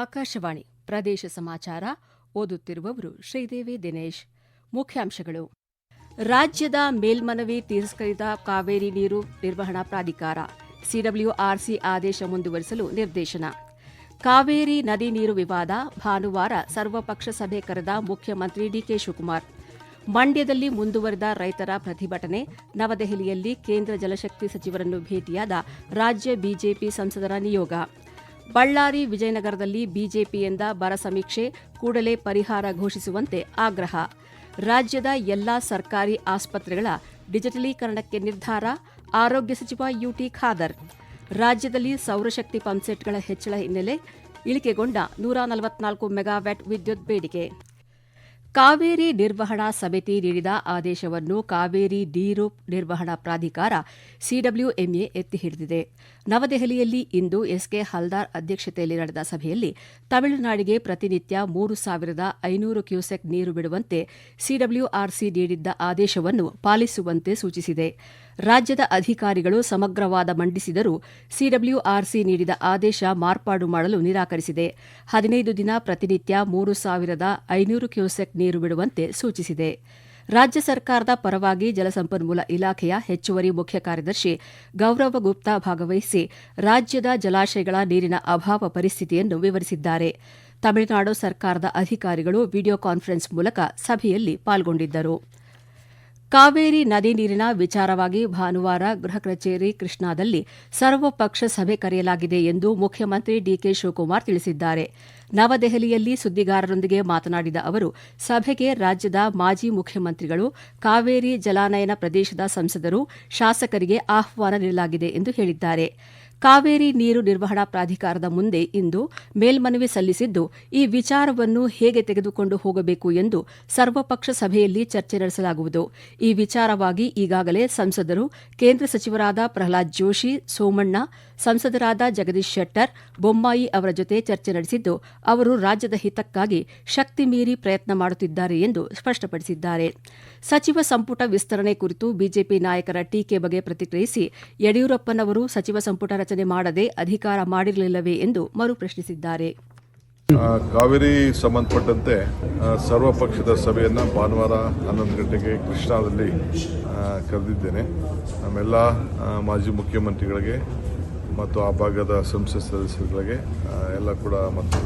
ಆಕಾಶವಾಣಿ ಪ್ರದೇಶ ಸಮಾಚಾರ ಓದುತ್ತಿರುವವರು ಶ್ರೀದೇವಿ ದಿನೇಶ್. ಮುಖ್ಯಾಂಶಗಳು: ರಾಜ್ಯದ ಮೇಲ್ಮನವಿ ತಿರಸ್ಕರಿಸಿದ ಕಾವೇರಿ ನೀರು ನಿರ್ವಹಣಾ ಪ್ರಾಧಿಕಾರ, ಸಿಡಬ್ಲ್ಯೂಆರ್ಸಿ ಆದೇಶ ಮುಂದುವರಿಸಲು ನಿರ್ದೇಶನ. ಕಾವೇರಿ ನದಿ ನೀರು ವಿವಾದ, ಭಾನುವಾರ ಸರ್ವಪಕ್ಷ ಸಭೆ ಕರೆದ ಮುಖ್ಯಮಂತ್ರಿ ಡಿಕೆ ಶಿವಕುಮಾರ್. ಮಂಡ್ಯದಲ್ಲಿ ಮುಂದುವರೆದ ರೈತರ ಪ್ರತಿಭಟನೆ, ನವದೆಹಲಿಯಲ್ಲಿ ಕೇಂದ್ರ ಜಲಶಕ್ತಿ ಸಚಿವರನ್ನು ಭೇಟಿಯಾದ ರಾಜ್ಯ ಬಿಜೆಪಿ ಸಂಸದರ ನಿಯೋಗ. ಬಳ್ಳಾರಿ, ವಿಜಯನಗರದಲ್ಲಿ ಬಿಜೆಪಿಯಿಂದ ಬರ ಸಮೀಕ್ಷೆ, ಕೂಡಲೇ ಪರಿಹಾರ ಘೋಷಿಸುವಂತೆ ಆಗ್ರಹ. ರಾಜ್ಯದ ಎಲ್ಲಾ ಸರ್ಕಾರಿ ಆಸ್ಪತ್ರೆಗಳ ಡಿಜಿಟಲೀಕರಣಕ್ಕೆ ನಿರ್ಧಾರ, ಆರೋಗ್ಯ ಸಚಿವ ಯುಟಿ ಖಾದರ್. ರಾಜ್ಯದಲ್ಲಿ ಸೌರಶಕ್ತಿ ಪಂಪ್ಸೆಟ್ಗಳ ಹೆಚ್ಚಳ ಹಿನ್ನೆಲೆ ಇಳಿಕೆಗೊಂಡ 144 ಮೆಗಾವ್ಯಾಟ್ ವಿದ್ಯುತ್ ಬೇಡಿಕೆ. ಕಾವೇರಿ ನಿರ್ವಹಣಾ ಸಮಿತಿ ನೀಡಿದ ಆದೇಶವನ್ನು ಕಾವೇರಿ ನೀರು ನಿರ್ವಹಣಾ ಪ್ರಾಧಿಕಾರ ಸಿಡಬ್ಲ್ಯೂಎಂಎ ಎತ್ತಿ ಹಿಡಿದಿದೆ. ನವದೆಹಲಿಯಲ್ಲಿ ಇಂದು ಎಸ್ಕೆ ಹಲ್ದಾರ್ ಅಧ್ಯಕ್ಷತೆಯಲ್ಲಿ ನಡೆದ ಸಭೆಯಲ್ಲಿ ತಮಿಳುನಾಡಿಗೆ ಪ್ರತಿನಿತ್ಯ 3,500 ಕ್ಯೂಸೆಕ್ ನೀರು ಬಿಡುವಂತೆ ಸಿಡಬ್ಲ್ಯೂಆರ್ಸಿ ನೀಡಿದ್ದ ಆದೇಶವನ್ನು ಪಾಲಿಸುವಂತೆ ಸೂಚಿಸಿದೆ. ರಾಜ್ಯದ ಅಧಿಕಾರಿಗಳು ಸಮಗ್ರ ವಾದ ಮಂಡಿಸಿದರೂ ಸಿಡಬ್ಲ್ಯೂಆರ್ಸಿ ನೀಡಿದ ಆದೇಶ ಮಾರ್ಪಾಡು ಮಾಡಲು ನಿರಾಕರಿಸಿದೆ. 15 ದಿನ ಪ್ರತಿನಿತ್ಯ 3,500 ಕ್ಯೂಸೆಕ್ ನೀರು ಬಿಡುವಂತೆ ಸೂಚಿಸಿದೆ. ರಾಜ್ಯ ಸರ್ಕಾರದ ಪರವಾಗಿ ಜಲಸಂಪನ್ಮೂಲ ಇಲಾಖೆಯ ಹೆಚ್ಚುವರಿ ಮುಖ್ಯ ಕಾರ್ಯದರ್ಶಿ ಗೌರವ ಗುಪ್ತಾ ಭಾಗವಹಿಸಿ ರಾಜ್ಯದ ಜಲಾಶಯಗಳ ನೀರಿನ ಅಭಾವ ಪರಿಸ್ಥಿತಿಯನ್ನು ವಿವರಿಸಿದ್ದಾರೆ. ತಮಿಳುನಾಡು ಸರ್ಕಾರದ ಅಧಿಕಾರಿಗಳು ವಿಡಿಯೋ ಕಾನ್ಫರೆನ್ಸ್ ಮೂಲಕ ಸಭೆಯಲ್ಲಿ ಪಾಲ್ಗೊಂಡಿದ್ದರು. ಕಾವೇರಿ ನದಿ ನೀರಿನ ವಿಚಾರವಾಗಿ ಭಾನುವಾರ ಗೃಹ ಕಚೇರಿ ಕೃಷ್ಣಾದಲ್ಲಿ ಸರ್ವಪಕ್ಷ ಸಭೆ ಕರೆಯಲಾಗಿದೆ ಎಂದು ಮುಖ್ಯಮಂತ್ರಿ ಡಿಕೆ ಶಿವಕುಮಾರ್ ತಿಳಿಸಿದ್ದಾರೆ. ನವದೆಹಲಿಯಲ್ಲಿ ಸುದ್ದಿಗಾರರೊಂದಿಗೆ ಮಾತನಾಡಿದ ಅವರು, ಸಭೆಗೆ ರಾಜ್ಯದ ಮಾಜಿ ಮುಖ್ಯಮಂತ್ರಿಗಳು, ಕಾವೇರಿ ಜಲಾನಯನ ಪ್ರದೇಶದ ಸಂಸದರು, ಶಾಸಕರಿಗೆ ಆಹ್ವಾನ ನೀಡಲಾಗಿದೆ ಎಂದು ಹೇಳಿದ್ದಾರೆ. ಕಾವೇರಿ ನೀರು ನಿರ್ವಹಣಾ ಪ್ರಾಧಿಕಾರದ ಮುಂದೆ ಇಂದು ಮೇಲ್ಮನವಿ ಸಲ್ಲಿಸಿದ್ದು, ಈ ವಿಚಾರವನ್ನು ಹೇಗೆ ತೆಗೆದುಕೊಂಡು ಹೋಗಬೇಕು ಎಂದು ಸರ್ವಪಕ್ಷ ಸಭೆಯಲ್ಲಿ ಚರ್ಚೆ ನಡೆಸಲಾಗುವುದು. ಈ ವಿಚಾರವಾಗಿ ಈಗಾಗಲೇ ಸಂಸದರು, ಕೇಂದ್ರ ಸಚಿವರಾದ ಪ್ರಹ್ಲಾದ್ ಜೋಶಿ, ಸೋಮಣ್ಣ, ಸಂಸದರಾದ ಜಗದೀಶ್ ಶೆಟ್ಟರ್, ಬೊಮ್ಮಾಯಿ ಅವರ ಜೊತೆ ಚರ್ಚೆ ನಡೆಸಿದ್ದು, ಅವರು ರಾಜ್ಯದ ಹಿತಕ್ಕಾಗಿ ಶಕ್ತಿ ಮೀರಿ ಪ್ರಯತ್ನ ಮಾಡುತ್ತಿದ್ದಾರೆ ಎಂದು ಸ್ಪಷ್ಟಪಡಿಸಿದ್ದಾರೆ. ಸಚಿವ ಸಂಪುಟ ವಿಸ್ತರಣೆ ಕುರಿತು ಬಿಜೆಪಿ ನಾಯಕರ ಟೀಕೆ ಬಗ್ಗೆ ಪ್ರತಿಕ್ರಿಯಿಸಿ, ಯಡಿಯೂರಪ್ಪನವರು ಸಚಿವ ಸಂಪುಟ ರಚನೆ ಮಾಡದೆ ಅಧಿಕಾರ ಮಾಡಿರಲಿಲ್ಲವೇ ಎಂದು ಮರುಪ್ರಶ್ನಿಸಿದ್ದಾರೆ. ಕಾವೇರಿ ಸಂಬಂಧಪಟ್ಟಂತೆ ಸರ್ವಪಕ್ಷದ ಸಭೆಯನ್ನು ಭಾನುವಾರ 11 ಗಂಟೆಗೆ ಕೃಷ್ಣಾದಲ್ಲಿ ಕರೆದಿದ್ದೇನೆ. ನಮ್ಮೆಲ್ಲ ಮಾಜಿ ಮುಖ್ಯಮಂತ್ರಿಗಳಿಗೆ ಮತ್ತು ಆ ಭಾಗದ ಸಂಸತ್ ಸದಸ್ಯರುಗಳಿಗೆ ಎಲ್ಲ ಕೂಡ ಮತ್ತು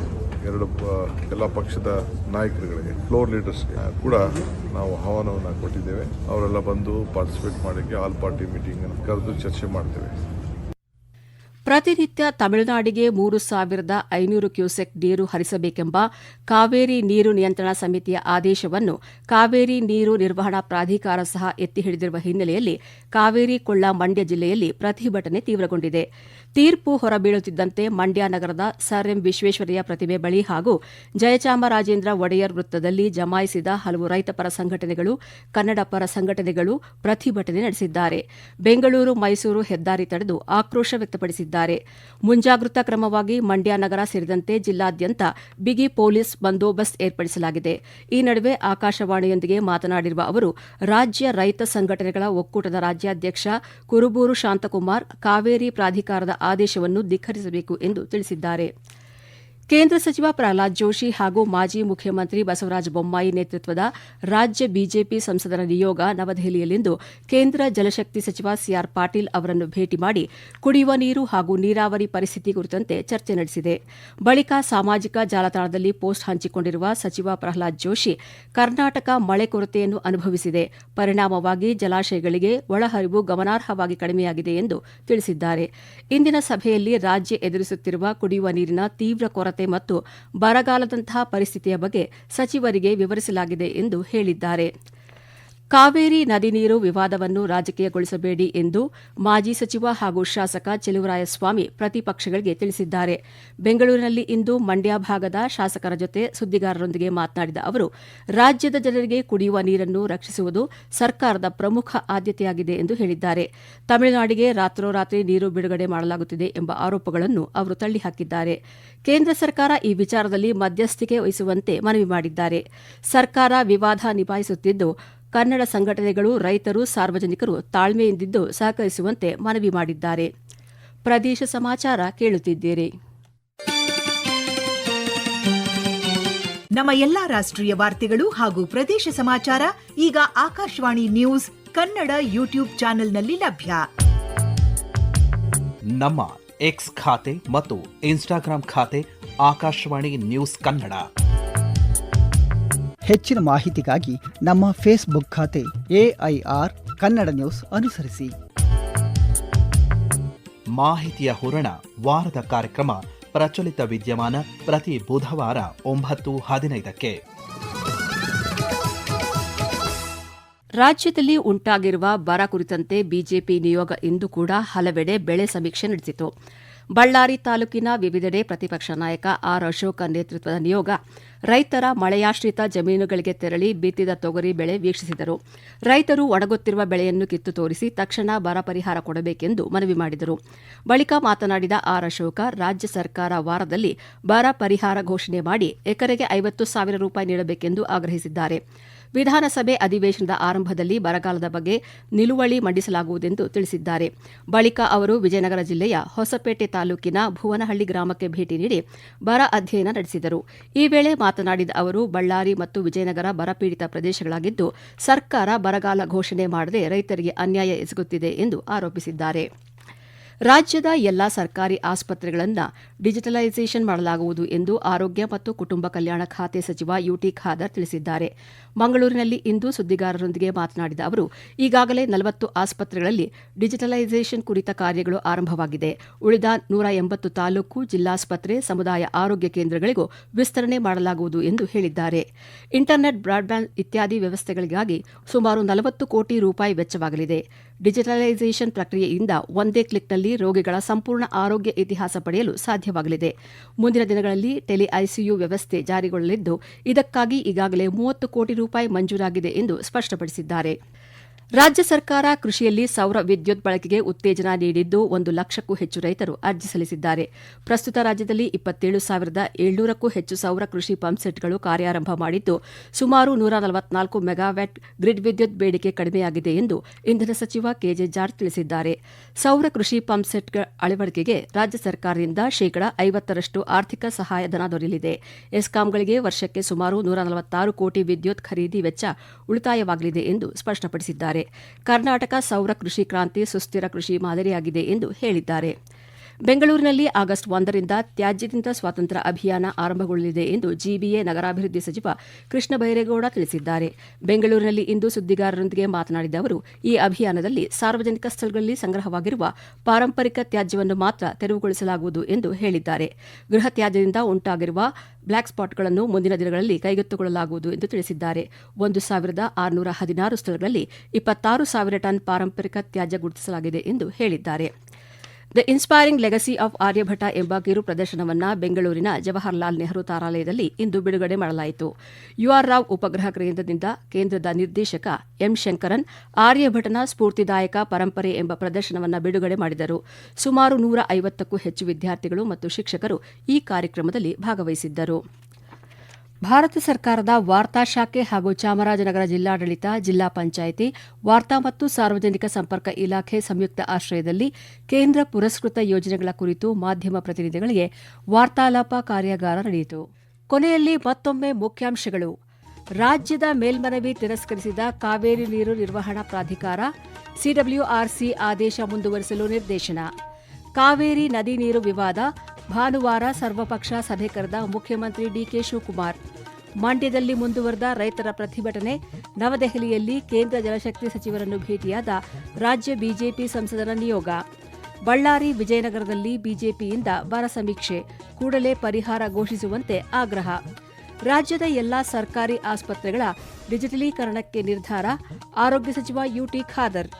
ಎಲ್ಲ ಪಕ್ಷದ ನಾಯಕರುಗಳಿಗೆ, ಫ್ಲೋರ್ ಲೀಡರ್ಸ್ಗೆ ಕೂಡ ನಾವು ಆಹ್ವಾನವನ್ನು ಕೊಟ್ಟಿದ್ದೇವೆ. ಅವರೆಲ್ಲ ಬಂದು ಪಾರ್ಟಿಸಿಪೇಟ್ ಮಾಡೋಕ್ಕೆ ಆಲ್ ಪಾರ್ಟಿ ಮೀಟಿಂಗ್ ಕರೆದು ಚರ್ಚೆ ಮಾಡ್ತೇವೆ. ಪ್ರತಿನಿತ್ಯ ತಮಿಳುನಾಡಿಗೆ 3,500 ಕ್ಯೂಸೆಕ್ ನೀರು ಹರಿಸಬೇಕೆಂಬ ಕಾವೇರಿ ನೀರು ನಿಯಂತ್ರಣ ಸಮಿತಿಯ ಆದೇಶವನ್ನು ಕಾವೇರಿ ನೀರು ನಿರ್ವಹಣಾ ಪ್ರಾಧಿಕಾರ ಸಹ ಎತ್ತಿ ಹಿಡಿದಿರುವ ಹಿನ್ನೆಲೆಯಲ್ಲಿ ಕಾವೇರಿ ಕೊಳ್ಳ ಮಂಡ್ಯ ಜಿಲ್ಲೆಯಲ್ಲಿ ಪ್ರತಿಭಟನೆ ತೀವ್ರಗೊಂಡಿದೆ. ತೀರ್ಪು ಹೊರಬೀಳುತ್ತಿದ್ದಂತೆ ಮಂಡ್ಯ ನಗರದ ಸರ್ ಎಂ ವಿಶ್ವೇಶ್ವರಯ್ಯ ಪ್ರತಿಮೆ ಬಳಿ ಹಾಗೂ ಜಯಚಾಮರಾಜೇಂದ್ರ ಒಡೆಯರ್ ವೃತ್ತದಲ್ಲಿ ಜಮಾಯಿಸಿದ ಹಲವು ರೈತಪರ ಸಂಘಟನೆಗಳು, ಕನ್ನಡ ಪರ ಸಂಘಟನೆಗಳು ಪ್ರತಿಭಟನೆ ನಡೆಸಿದ್ದಾರೆ. ಬೆಂಗಳೂರು ಮೈಸೂರು ಹೆದ್ದಾರಿ ತಡೆದು ಆಕ್ರೋಶ ವ್ಯಕ್ತಪಡಿಸಿದ್ದಾರೆ. ಮುಂಜಾಗ್ರತಾ ಕ್ರಮವಾಗಿ ಮಂಡ್ಯ ನಗರ ಸೇರಿದಂತೆ ಜಿಲ್ಲಾದ್ಯಂತ ಬಿಗಿ ಪೊಲೀಸ್ ಬಂದೋಬಸ್ತ್ ಏರ್ಪಡಿಸಲಾಗಿದೆ. ಈ ನಡುವೆ ಆಕಾಶವಾಣಿಯೊಂದಿಗೆ ಮಾತನಾಡಿರುವ ಅವರು, ರಾಜ್ಯ ರೈತ ಸಂಘಟನೆಗಳ ಒಕ್ಕೂಟದ ರಾಜ್ಯಾಧ್ಯಕ್ಷ ಕುರುಬೂರು ಶಾಂತಕುಮಾರ್ ಕಾವೇರಿ ಪ್ರಾಧಿಕಾರದ ಆದೇಶವನ್ನು ಧಿಕ್ಕರಿಸಬೇಕು ಎಂದು ತಿಳಿಸಿದ್ದಾರೆ. ಕೇಂದ್ರ ಸಚಿವ ಪ್ರಹ್ಲಾದ್ ಜೋಶಿ ಹಾಗೂ ಮಾಜಿ ಮುಖ್ಯಮಂತ್ರಿ ಬಸವರಾಜ ಬೊಮ್ಮಾಯಿ ನೇತೃತ್ವದ ರಾಜ್ಯ ಬಿಜೆಪಿ ಸಂಸದರ ನಿಯೋಗ ನವದೆಹಲಿಯಲ್ಲಿಂದು ಕೇಂದ್ರ ಜಲಶಕ್ತಿ ಸಚಿವ ಸಿಆರ್ ಪಾಟೀಲ್ ಅವರನ್ನು ಭೇಟಿ ಮಾಡಿ ಕುಡಿಯುವ ನೀರು ಹಾಗೂ ನೀರಾವರಿ ಪರಿಸ್ಥಿತಿ ಕುರಿತಂತೆ ಚರ್ಚೆ ನಡೆಸಿದೆ. ಬಳಿಕ ಸಾಮಾಜಿಕ ಜಾಲತಾಣದಲ್ಲಿ ಪೋಸ್ಟ್ ಹಂಚಿಕೊಂಡಿರುವ ಸಚಿವ ಪ್ರಹ್ಲಾದ್ ಜೋಶಿ, ಕರ್ನಾಟಕ ಮಳೆ ಕೊರತೆಯನ್ನು ಅನುಭವಿಸಿದೆ, ಪರಿಣಾಮವಾಗಿ ಜಲಾಶಯಗಳಿಗೆ ಒಳಹರಿವು ಗಮನಾರ್ಹವಾಗಿ ಕಡಿಮೆಯಾಗಿದೆ ಎಂದು ತಿಳಿಸಿದ್ದಾರೆ. ಇಂದಿನ ಸಭೆಯಲ್ಲಿ ರಾಜ್ಯ ಎದುರಿಸುತ್ತಿರುವ ಕುಡಿಯುವ ನೀರಿನ ತೀವ್ರ ಕೊರತೆ ಮತ್ತು ಬರಗಾಲದಂತಹ ಪರಿಸ್ಥಿತಿಯ ಬಗ್ಗೆ ಸಚಿವರಿಗೆ ವಿವರಿಸಲಾಗಿದೆ ಎಂದು ಹೇಳಿದ್ದಾರೆ. ಕಾವೇರಿ ನದಿ ನೀರು ವಿವಾದವನ್ನು ರಾಜಕೀಯಗೊಳಿಸಬೇಡಿ ಎಂದು ಮಾಜಿ ಸಚಿವ ಹಾಗೂ ಶಾಸಕ ಚೆಲುವರಾಯಸ್ವಾಮಿ ಪ್ರತಿಪಕ್ಷಗಳಿಗೆ ತಿಳಿಸಿದ್ದಾರೆ. ಬೆಂಗಳೂರಿನಲ್ಲಿ ಇಂದು ಮಂಡ್ಯ ಭಾಗದ ಶಾಸಕರ ಜೊತೆ ಸುದ್ದಿಗಾರರೊಂದಿಗೆ ಮಾತನಾಡಿದ ಅವರು, ರಾಜ್ಯದ ಜನರಿಗೆ ಕುಡಿಯುವ ನೀರನ್ನು ರಕ್ಷಿಸುವುದು ಸರ್ಕಾರದ ಪ್ರಮುಖ ಆದ್ಯತೆಯಾಗಿದೆ ಎಂದು ಹೇಳಿದ್ದಾರೆ. ತಮಿಳುನಾಡಿಗೆ ರಾತ್ರೋರಾತ್ರಿ ನೀರು ಬಿಡುಗಡೆ ಮಾಡಲಾಗುತ್ತಿದೆ ಎಂಬ ಆರೋಪಗಳನ್ನು ಅವರು ತಳ್ಳಿಹಾಕಿದ್ದಾರೆ. ಕೇಂದ್ರ ಸರ್ಕಾರ ಈ ವಿಚಾರದಲ್ಲಿ ಮಧ್ಯಸ್ಥಿಕೆ ವಹಿಸುವಂತೆ ಮನವಿ ಮಾಡಿದ್ದಾರೆ. ಸರ್ಕಾರ ವಿವಾದ ನಿಭಾಯಿಸುತ್ತಿದ್ದು, ಕನ್ನಡ ಸಂಘಟನೆಗಳು, ರೈತರು, ಸಾರ್ವಜನಿಕರು ತಾಳ್ಮೆಯಿಂದಿದ್ದು ಸಹಕರಿಸುವಂತೆ ಮನವಿ ಮಾಡಿದ್ದಾರೆ. ಪ್ರದೇಶ ಸಮಾಚಾರ ಕೇಳುತ್ತಿದ್ದೀರಿ. ನಮ್ಮ ಎಲ್ಲಾ ರಾಷ್ಟ್ರೀಯ ವಾರ್ತೆಗಳು ಹಾಗೂ ಪ್ರದೇಶ ಸಮಾಚಾರ ಈಗ ಆಕಾಶವಾಣಿ ನ್ಯೂಸ್ ಕನ್ನಡ ಯೂಟ್ಯೂಬ್ ಚಾನೆಲ್ನಲ್ಲಿ ಲಭ್ಯ. ನಮ್ಮ ಎಕ್ಸ್ ಖಾತೆ ಮತ್ತು ಇನ್ಸ್ಟಾಗ್ರಾಂ ಖಾತೆ ಆಕಾಶವಾಣಿ ನ್ಯೂಸ್ ಕನ್ನಡ. ಹೆಚ್ಚಿನ ಮಾಹಿತಿಗಾಗಿ ನಮ್ಮ ಫೇಸ್ಬುಕ್ ಖಾತೆ AIR ಕನ್ನಡ ನ್ಯೂಸ್ ಅನುಸರಿಸಿ. ಮಾಹಿತಿಯ ಹೂರಣ ವಾರದ ಕಾರ್ಯಕ್ರಮ ಪ್ರಚಲಿತ ವಿದ್ಯಮಾನ ಪ್ರತಿ ಬುಧವಾರ 9:15. ರಾಜ್ಯದಲ್ಲಿ ಉಂಟಾಗಿರುವ ಬರ ಕುರಿತಂತೆ ಬಿಜೆಪಿ ನಿಯೋಗ ಇಂದು ಕೂಡ ಹಲವೆಡೆ ಬೆಳೆ ಸಮೀಕ್ಷೆ ನಡೆಸಿತು. ಬಳ್ಳಾರಿ ತಾಲೂಕಿನ ವಿವಿಧೆಡೆ ಪ್ರತಿಪಕ್ಷ ನಾಯಕ ಆರ್ ಅಶೋಕ ನೇತೃತ್ವದ ನಿಯೋಗ ರೈತರ ಮಳೆಯಾಶ್ರಿತ ಜಮೀನುಗಳಿಗೆ ತೆರಳಿ ಬಿತ್ತಿದ ತೊಗರಿ ಬೆಳೆ ವೀಕ್ಷಿಸಿದರು. ರೈತರು ಒಣಗುತ್ತಿರುವ ಬೆಳೆಯನ್ನು ಕಿತ್ತು ತೋರಿಸಿ ತಕ್ಷಣ ಬರ ಪರಿಹಾರ ಕೊಡಬೇಕೆಂದು ಮನವಿ ಮಾಡಿದರು. ಬಳಿಕ ಮಾತನಾಡಿದ ಆರ್ ಅಶೋಕ, ರಾಜ್ಯ ಸರ್ಕಾರ ವಾರದಲ್ಲಿ ಬರ ಪರಿಹಾರ ಘೋಷಣೆ ಮಾಡಿ ಎಕರೆಗೆ 50,000 ರೂಪಾಯಿ ನೀಡಬೇಕೆಂದು ಆಗ್ರಹಿಸಿದ್ದಾರೆ. ವಿಧಾನಸಭೆ ಅಧಿವೇಶನದ ಆರಂಭದಲ್ಲಿ ಬರಗಾಲದ ಬಗ್ಗೆ ನಿಲುವಳಿ ಮಂಡಿಸಲಾಗುವುದೆಂದು ತಿಳಿಸಿದ್ದಾರೆ. ಬಳಿಕ ಅವರು ವಿಜಯನಗರ ಜಿಲ್ಲೆಯ ಹೊಸಪೇಟೆ ತಾಲೂಕಿನ ಭುವನಹಳ್ಳಿ ಗ್ರಾಮಕ್ಕೆ ಭೇಟಿ ನೀಡಿ ಬರ ಅಧ್ಯಯನ ನಡೆಸಿದರು. ಈ ವೇಳೆ ಮಾತನಾಡಿದ ಅವರು, ಬಳ್ಳಾರಿ ಮತ್ತು ವಿಜಯನಗರ ಬರಪೀಡಿತ ಪ್ರದೇಶಗಳಾಗಿದ್ದು ಸರ್ಕಾರ ಬರಗಾಲ ಘೋಷಣೆ ಮಾಡದೆ ರೈತರಿಗೆ ಅನ್ಯಾಯ ಎಸಗುತ್ತಿದೆ ಎಂದು ಆರೋಪಿಸಿದ್ದಾರೆ. ರಾಜ್ಯದ ಎಲ್ಲಾ ಸರ್ಕಾರಿ ಆಸ್ಪತ್ರೆಗಳನ್ನು ಡಿಜಿಟಲೈಸೇಷನ್ ಮಾಡಲಾಗುವುದು ಎಂದು ಆರೋಗ್ಯ ಮತ್ತು ಕುಟುಂಬ ಕಲ್ಯಾಣ ಖಾತೆ ಸಚಿವ ಯುಟಿ ಖಾದರ್ ತಿಳಿಸಿದ್ದಾರೆ. ಮಂಗಳೂರಿನಲ್ಲಿ ಇಂದು ಸುದ್ದಿಗಾರರೊಂದಿಗೆ ಮಾತನಾಡಿದ ಅವರು, ಈಗಾಗಲೇ 40 ಆಸ್ಪತ್ರೆಗಳಲ್ಲಿ ಡಿಜಿಟಲೈಸೇಷನ್ ಕುರಿತ ಕಾರ್ಯಗಳು ಆರಂಭವಾಗಿದೆ. ಉಳಿದ 180 ತಾಲೂಕು ಜಿಲ್ಲಾಸ್ಪತ್ರೆ, ಸಮುದಾಯ ಆರೋಗ್ಯ ಕೇಂದ್ರಗಳಿಗೂ ವಿಸ್ತರಣೆ ಮಾಡಲಾಗುವುದು ಎಂದು ಹೇಳಿದ್ದಾರೆ. ಇಂಟರ್ನೆಟ್, ಬ್ರಾಡ್ಬ್ಯಾಂಡ್ ಇತ್ಯಾದಿ ವ್ಯವಸ್ಥೆಗಳಿಗಾಗಿ ಸುಮಾರು 40 ಕೋಟಿ ರೂಪಾಯಿ ವೆಚ್ಚವಾಗಲಿದೆ. ಡಿಜಿಟಲೈಸೇಷನ್ ಪ್ರಕ್ರಿಯೆಯಿಂದ ಒಂದೇ ಕ್ಲಿಕ್ನಲ್ಲಿ ರೋಗಿಗಳ ಸಂಪೂರ್ಣ ಆರೋಗ್ಯ ಇತಿಹಾಸ ಪಡೆಯಲು ಸಾಧ್ಯವಾಗಲಿದೆ. ಮುಂದಿನ ದಿನಗಳಲ್ಲಿ ಟೆಲಿ ಐಸಿಯು ವ್ಯವಸ್ಥೆ ಜಾರಿಗೊಳ್ಳಲಿದ್ದು, ಇದಕ್ಕಾಗಿ ಈಗಾಗಲೇ 30 ಕೋಟಿ ರೂಪಾಯಿ ಮಂಜೂರಾಗಿದೆ ಎಂದು ಸ್ಪಷ್ಟಪಡಿಸಿದ್ದಾರೆ. ರಾಜ್ಯ ಸರ್ಕಾರ ಕೃಷಿಯಲ್ಲಿ ಸೌರ ವಿದ್ಯುತ್ ಬಳಕೆಗೆ ಉತ್ತೇಜನ ನೀಡಿದ್ದು 1 ಲಕ್ಷಕ್ಕೂ ಹೆಚ್ಚು ರೈತರು ಅರ್ಜಿ ಸಲ್ಲಿಸಿದ್ದಾರೆ. ಪ್ರಸ್ತುತ ರಾಜ್ಯದಲ್ಲಿ 27,700ಕ್ಕೂ ಹೆಚ್ಚು ಸೌರ ಕೃಷಿ ಪಂಪ್ಸೆಟ್ಗಳು ಕಾರ್ಯಾರಂಭ ಮಾಡಿದ್ದು, ಸುಮಾರು 144 ಮೆಗಾವ್ಯಾಟ್ ಗ್ರಿಡ್ ವಿದ್ಯುತ್ ಬೇಡಿಕೆ ಕಡಿಮೆಯಾಗಿದೆ ಎಂದು ಇಂಧನ ಸಚಿವ ಕೆಜೆ ಜಾರ್ಜ್ ತಿಳಿಸಿದ್ದಾರೆ. ಸೌರ ಕೃಷಿ ಪಂಪ್ಸೆಟ್ಗಳ ಅಳವಡಿಕೆಗೆ ರಾಜ್ಯ ಸರ್ಕಾರದಿಂದ 50% ಆರ್ಥಿಕ ಸಹಾಯಧನ ದೊರೆಯಲಿದೆ. ಎಸ್ಕಾಂಗಳಿಗೆ ವರ್ಷಕ್ಕೆ ಸುಮಾರು 146 ಕೋಟಿ ವಿದ್ಯುತ್ ಖರೀದಿ ವೆಚ್ಚ ಉಳಿತಾಯವಾಗಲಿದೆ ಎಂದು ಸ್ಪಷ್ಟಪಡಿಸಿದ್ದಾರೆ. ಕರ್ನಾಟಕ ಸೌರ ಕೃಷಿ ಕ್ರಾಂತಿ ಸುಸ್ಥಿರ ಕೃಷಿ ಮಾದರಿಯಾಗಿದೆ ಎಂದು ಹೇಳಿದ್ದಾರೆ. ಬೆಂಗಳೂರಿನಲ್ಲಿ ಆಗಸ್ಟ್ 1ರಿಂದ ತ್ಯಾಜ್ಯದಿಂದ ಸ್ವಾತಂತ್ರ್ಯ ಅಭಿಯಾನ ಆರಂಭಗೊಳ್ಳಲಿದೆ ಎಂದು ಜಿಬಿಎ ನಗರಾಭಿವೃದ್ಧಿ ಸಚಿವ ಕೃಷ್ಣ ಬೈರೇಗೌಡ ತಿಳಿಸಿದ್ದಾರೆ. ಬೆಂಗಳೂರಿನಲ್ಲಿ ಇಂದು ಸುದ್ದಿಗಾರರೊಂದಿಗೆ ಮಾತನಾಡಿದ ಅವರು, ಈ ಅಭಿಯಾನದಲ್ಲಿ ಸಾರ್ವಜನಿಕ ಸ್ಥಳಗಳಲ್ಲಿ ಸಂಗ್ರಹವಾಗಿರುವ ಪಾರಂಪರಿಕ ತ್ಯಾಜ್ಯವನ್ನು ಮಾತ್ರ ತೆರವುಗೊಳಿಸಲಾಗುವುದು ಎಂದು ಹೇಳಿದ್ದಾರೆ. ಗೃಹ ತ್ಯಾಜ್ಯದಿಂದ ಉಂಟಾಗಿರುವ ಬ್ಲಾಕ್ ಸ್ಪಾಟ್ಗಳನ್ನು ಮುಂದಿನ ದಿನಗಳಲ್ಲಿ ಕೈಗೆತ್ತಿಕೊಳ್ಳಲಾಗುವುದು ಎಂದು ತಿಳಿಸಿದ್ದಾರೆ. 1,616 ಸ್ಥಳಗಳಲ್ಲಿ 26,000 ಟನ್ ಪಾರಂಪರಿಕ ತ್ಯಾಜ್ಯ ಗುರುತಿಸಲಾಗಿದೆ ಎಂದು ಹೇಳಿದ್ದಾರೆ. The inspiring legacy of Aryabhata ಎಂಬ ಕಿರು ಪ್ರದರ್ಶನವನ್ನು ಬೆಂಗಳೂರಿನ ಜವಾಹರಲಾಲ್ ನೆಹರು ತಾರಾಲಯದಲ್ಲಿ ಇಂದು ಬಿಡುಗಡೆ ಮಾಡಲಾಯಿತು. UR ರಾವ್ ಉಪಗ್ರಹ ಕೇಂದ್ರದಿಂದ ಕೇಂದ್ರದ ನಿರ್ದೇಶಕ ಎಂ ಶಂಕರನ್ ಆರ್ಯಭಟನ ಸ್ಫೂರ್ತಿದಾಯಕ ಪರಂಪರೆ ಎಂಬ ಪ್ರದರ್ಶನವನ್ನು ಬಿಡುಗಡೆ ಮಾಡಿದರು. ಸುಮಾರು 150ಕ್ಕೂ ಹೆಚ್ಚು ವಿದ್ಯಾರ್ಥಿಗಳು ಮತ್ತು ಶಿಕ್ಷಕರು ಈ ಕಾರ್ಯಕ್ರಮದಲ್ಲಿ ಭಾಗವಹಿಸಿದ್ದರು. ಭಾರತ ಸರ್ಕಾರದ ವಾರ್ತಾ ಶಾಖೆ ಹಾಗೂ ಚಾಮರಾಜನಗರ ಜಿಲ್ಲಾಡಳಿತ, ಜಿಲ್ಲಾ ಪಂಚಾಯಿತಿ, ವಾರ್ತಾ ಮತ್ತು ಸಾರ್ವಜನಿಕ ಸಂಪರ್ಕ ಇಲಾಖೆ ಸಂಯುಕ್ತ ಆಶ್ರಯದಲ್ಲಿ ಕೇಂದ್ರ ಪುರಸ್ಕೃತ ಯೋಜನೆಗಳ ಕುರಿತು ಮಾಧ್ಯಮ ಪ್ರತಿನಿಧಿಗಳಿಗೆ ವಾರ್ತಾಲಾಪ ಕಾರ್ಯಾಗಾರ ನಡೆಯಿತು. ಕೊನೆಯಲ್ಲಿ ಮತ್ತೊಮ್ಮೆ ಮುಖ್ಯಾಂಶಗಳು. ರಾಜ್ಯದ ಮೇಲ್ಮನವಿ ತಿರಸ್ಕರಿಸಿದ ಕಾವೇರಿ ನೀರು ನಿರ್ವಹಣಾ ಪ್ರಾಧಿಕಾರ, ಸಿಡಬ್ಲ್ಯೂಆರ್ಸಿ ಆದೇಶ ಮುಂದುವರಿಸಲು ನಿರ್ದೇಶನ. ಕಾವೇರಿ ನದಿ ನೀರು ವಿವಾದ, ಭಾನುವಾರ ಸರ್ವಪಕ್ಷ ಸಭೆ ಕರೆದ ಮುಖ್ಯಮಂತ್ರಿ ಡಿಕೆ ಶಿವಕುಮಾರ್. ಮಂಡ್ಯದಲ್ಲಿ ಮುಂದುವರೆದ ರೈತರ ಪ್ರತಿಭಟನೆ, ನವದೆಹಲಿಯಲ್ಲಿ ಕೇಂದ್ರ ಜಲಶಕ್ತಿ ಸಚಿವರನ್ನು ಭೇಟಿಯಾದ ರಾಜ್ಯ ಬಿಜೆಪಿ ಸಂಸದರ ನಿಯೋಗ. ಬಳ್ಳಾರಿ, ವಿಜಯನಗರದಲ್ಲಿ ಬಿಜೆಪಿಯಿಂದ ಬರ ಸಮೀಕ್ಷೆ, ಕೂಡಲೇ ಪರಿಹಾರ ಘೋಷಿಸುವಂತೆ ಆಗ್ರಹ. ರಾಜ್ಯದ ಎಲ್ಲಾ ಸರ್ಕಾರಿ ಆಸ್ಪತ್ರೆಗಳ ಡಿಜಿಟಲೀಕರಣಕ್ಕೆ ನಿರ್ಧಾರ, ಆರೋಗ್ಯ ಸಚಿವ ಯುಟಿ ಖಾದರ್.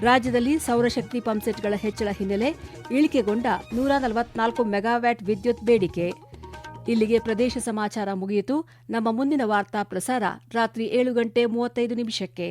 ರಾಜ್ಯದಲ್ಲಿ ಸೌರಶಕ್ತಿ ಪಂಪ್ಸೆಟ್ಗಳ ಹೆಚ್ಚಳ ಹಿನ್ನೆಲೆ ಇಳಿಕೆಗೊಂಡ 144 ಮೆಗಾವ್ಯಾಟ್ ವಿದ್ಯುತ್ ಬೇಡಿಕೆ. ಇಲ್ಲಿಗೆ ಪ್ರದೇಶ ಸಮಾಚಾರ ಮುಗಿಯಿತು. ನಮ್ಮ ಮುಂದಿನ ವಾರ್ತಾ ಪ್ರಸಾರ ರಾತ್ರಿ 7:35 ನಿಮಿಷಕ್ಕೆ.